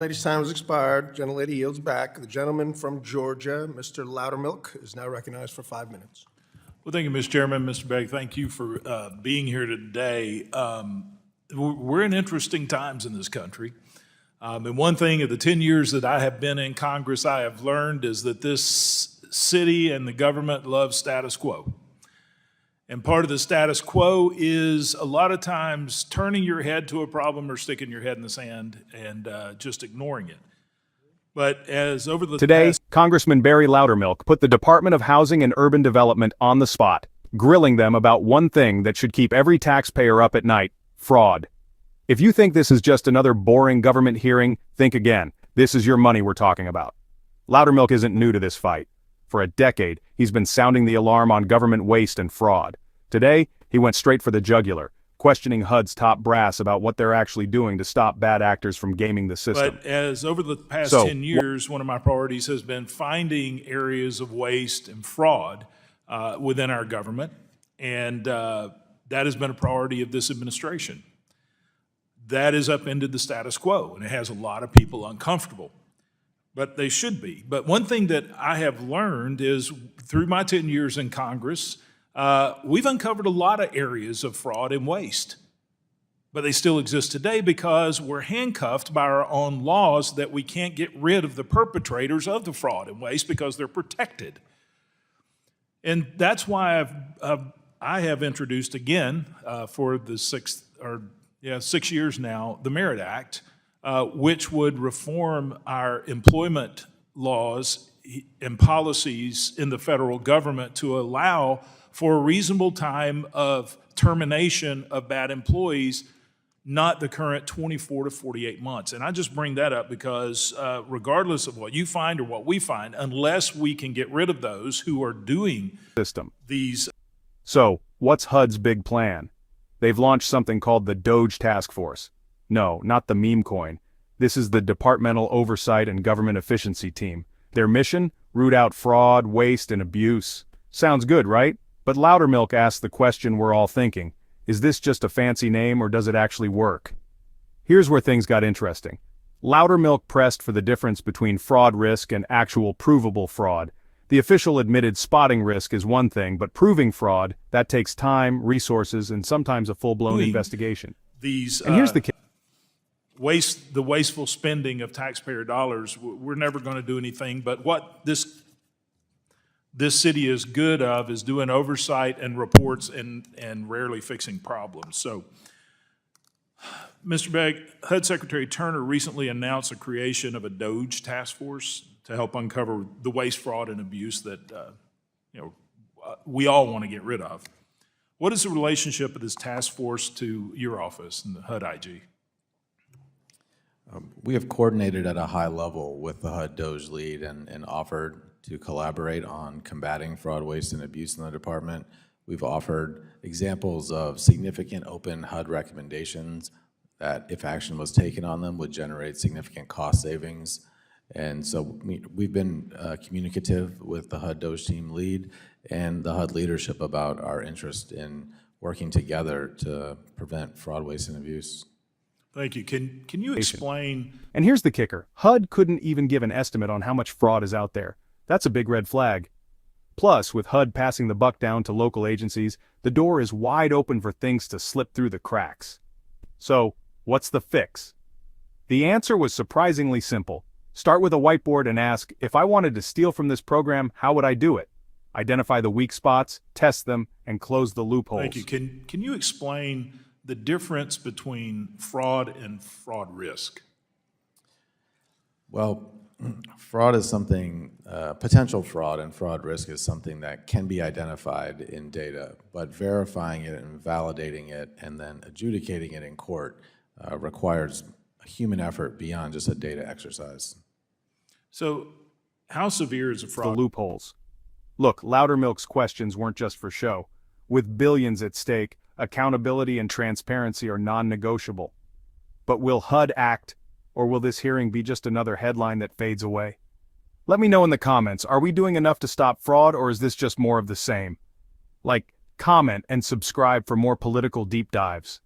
Lady's time has expired. Gentlelady yields back. The gentleman from Georgia, Mr. Loudermilk, is now recognized for 5 minutes. Well, thank you, Mr. Chairman. Mr. Begg, thank you for being here today. We're in interesting times in this country. And one thing of the 10 years that I have been in Congress, I have learned is that this city and the government love status quo. And part of the status quo is a lot of times turning your head to a problem or sticking your head in the sand and just ignoring it. But as over the Today, past Congressman Barry Loudermilk put the Department of Housing and Urban Development on the spot, grilling them about one thing that should keep every taxpayer up at night: fraud. If you think this is just another boring government hearing, think again. This is your money we're talking about. Loudermilk isn't new to this fight. For a decade, he's been sounding the alarm on government waste and fraud. Today, he went straight for the jugular, questioning HUD's top brass about what they're actually doing to stop bad actors from gaming the system. But as over the past 10 years, one of my priorities has been finding areas of waste and fraud within our government, and that has been a priority of this administration. That has upended the status quo, and it has a lot of people uncomfortable, but they should be. But one thing that I have learned is through my 10 years in Congress, we've uncovered a lot of areas of fraud and waste. But they still exist today because we're handcuffed by our own laws that we can't get rid of the perpetrators of the fraud and waste because they're protected. And that's why I have introduced again for the 6 years now, the Merit Act, which would reform our employment laws and policies in the federal government to allow for a reasonable time of termination of bad employees, not the current 24 to 48 months. And I just bring that up because regardless of what you find or what we find, unless we can get rid of those who are doing these. So, what's HUD's big plan? They've launched something called the DOGE Task Force. No, not the meme coin. This is the Departmental Oversight and Government Efficiency Team. Their mission? Root out fraud, waste, and abuse. Sounds good, right? But Loudermilk asks the question we're all thinking. Is this just a fancy name or does it actually work? Here's where things got interesting. Loudermilk pressed for the difference between fraud risk and actual provable fraud. The official admitted spotting risk is one thing, but proving fraud, that takes time, resources, and sometimes a full-blown investigation. And here's the the wasteful spending of taxpayer dollars. We're never going to do anything, but what this city is good of is doing oversight and reports and rarely fixing problems. So, Mr. Begg, HUD Secretary Turner recently announced the creation of a DOGE Task Force to help uncover the waste, fraud, and abuse that we all want to get rid of. What is the relationship of this task force to your office and the HUD IG? We have coordinated at a high level with the HUD DOGE lead and offered to collaborate on combating fraud, waste, and abuse in the department. We've offered examples of significant open HUD recommendations that, if action was taken on them, would generate significant cost savings. And so we've been communicative with the HUD DOGE team lead and the HUD leadership about our interest in working together to prevent fraud, waste, and abuse. Thank you. Can you explain? And here's the kicker. HUD couldn't even give an estimate on how much fraud is out there. That's a big red flag. Plus, with HUD passing the buck down to local agencies, the door is wide open for things to slip through the cracks. So, what's the fix? The answer was surprisingly simple. Start with a whiteboard and ask, if I wanted to steal from this program, how would I do it? Identify the weak spots, test them, and close the loopholes. Thank you. Can you explain the difference between fraud and fraud risk? Well, fraud is something, potential fraud and fraud risk is something that can be identified in data, but verifying it and validating it and then adjudicating it in court requires a human effort beyond just a data exercise. So how severe is a fraud? The loopholes. Look, Loudermilk's questions weren't just for show. With billions at stake, accountability and transparency are non-negotiable. But will HUD act, or will this hearing be just another headline that fades away? Let me know in the comments, are we doing enough to stop fraud, or is this just more of the same? Like, comment, and subscribe for more political deep dives.